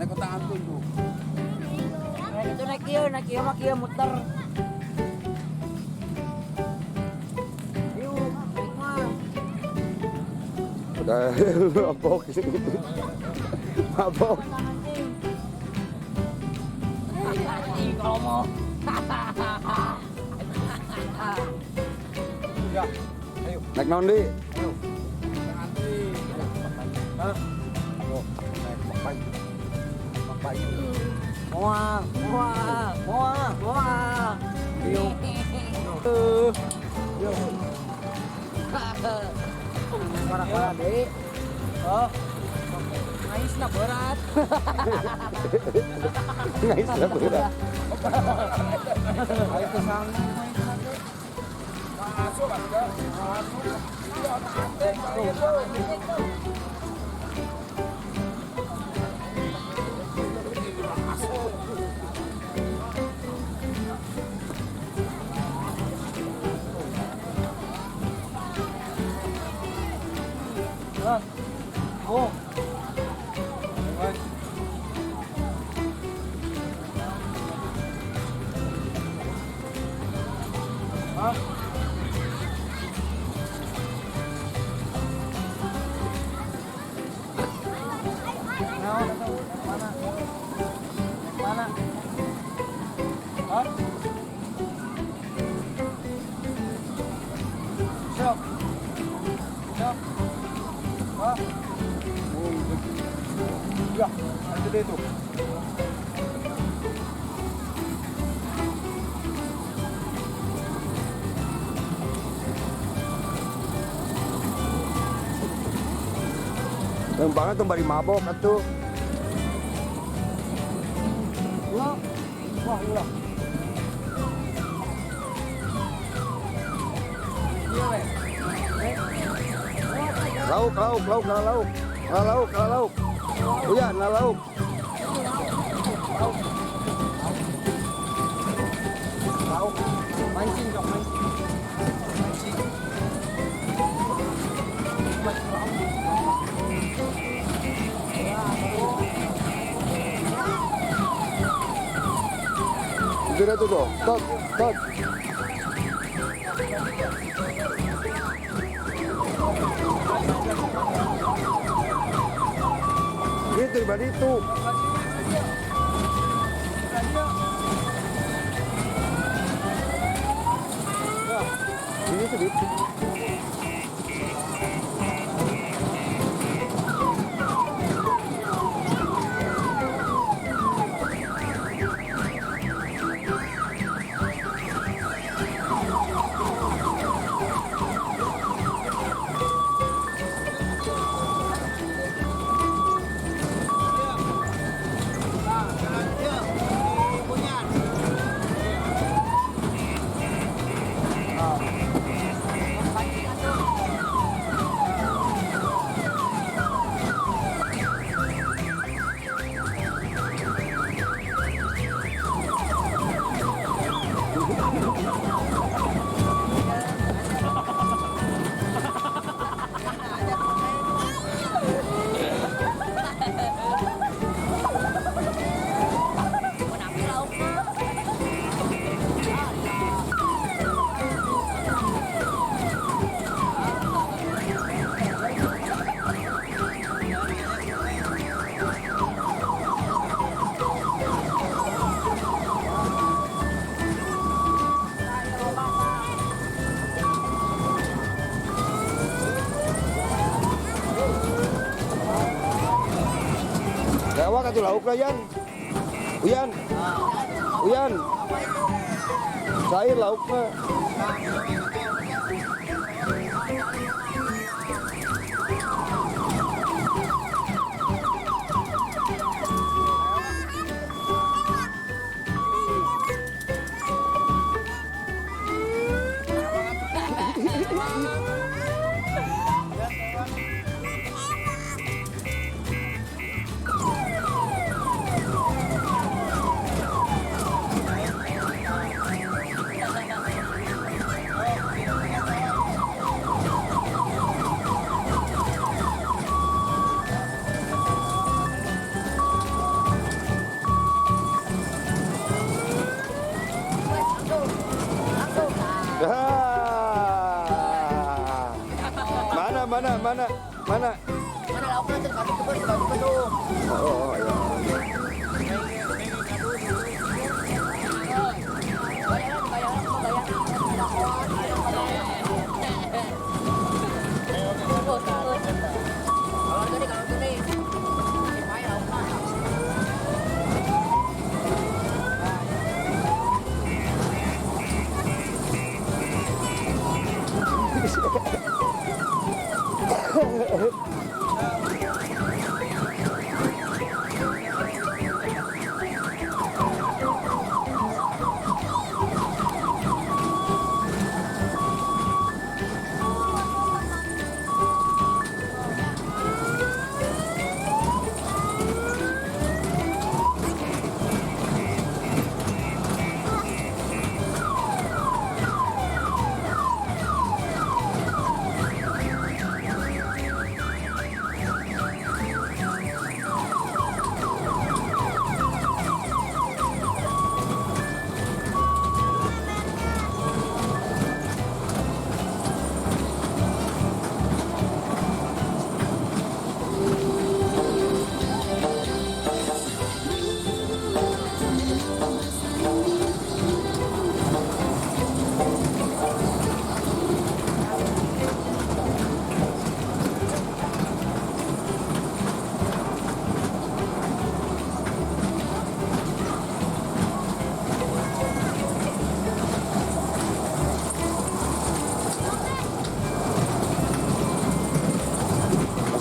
Naik tangan tunjuk. Itu naik kieu mah kieu muter. Yuk, naik mah. Udah mabok. Mabok. Anjing kalau mau. Ya. Ayo. Naik naon di? Ayo. Antri. Hah? Tuh, naik papai. Papai. Muang. Yuk. Yuk. Parah deh. Oh. Ais na berat. Ngais lah berat. Ayo ke sana. Masuk ada. Masuk. Iya, nanti itu. Oh. Hah? Mana? Hah? Siap. Hah? Oh, ya, ada deh tuh. Yang banget tuh bari mabok atuh. Wah, ulah. Iya, weh. Lauk. Uyan, na lauk. Lauk. Mancing dong, mancing. Itu dah tuh bro. Tot. Itu dibalik itu. Ini tuh gitu. Lewat atuh lauk lah Yan. Uyan. Cair lauknya. mana? Mana? Mana lauknya tuh kaki kebun kaki penuh. Oh, iya.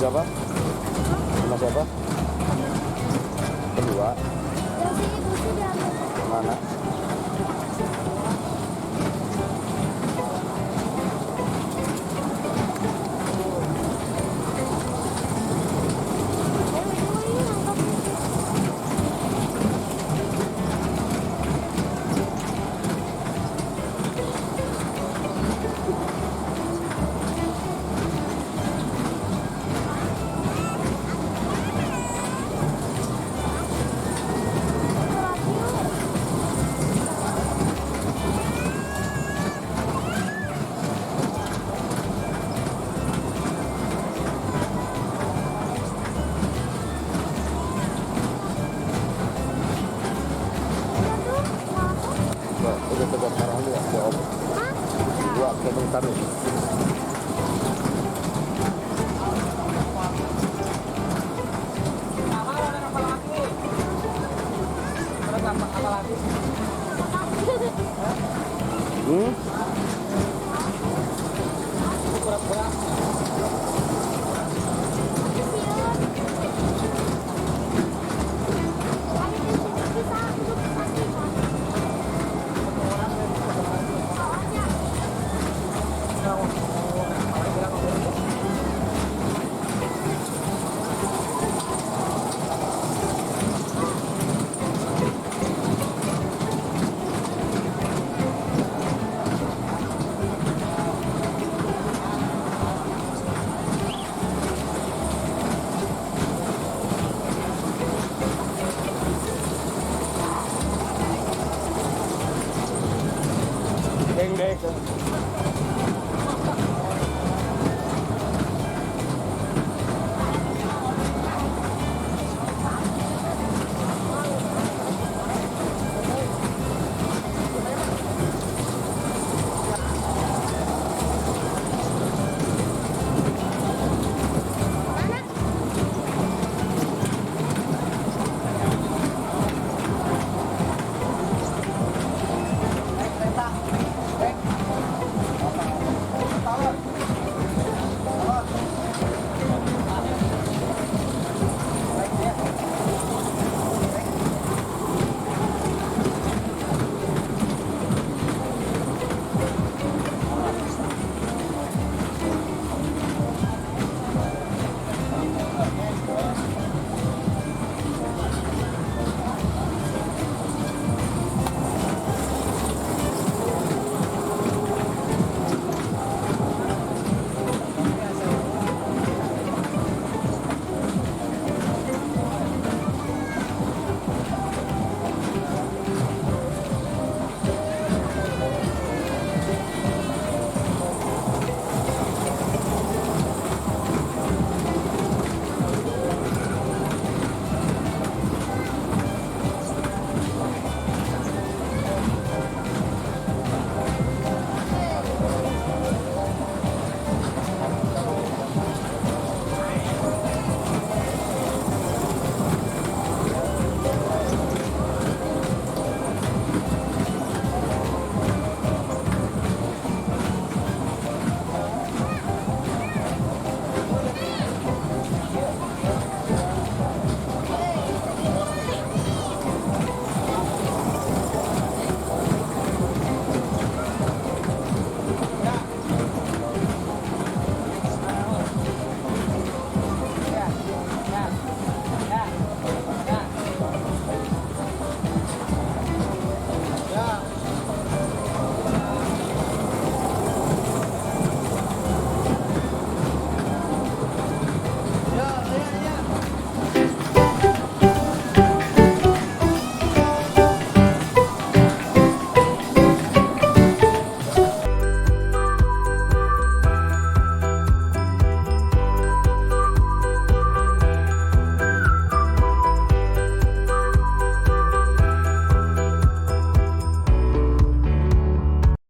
Siapa? Sama siapa? Kedua. Mana? Udah tegak marah dulu ya, om. Dua komentar nih. Deng deh.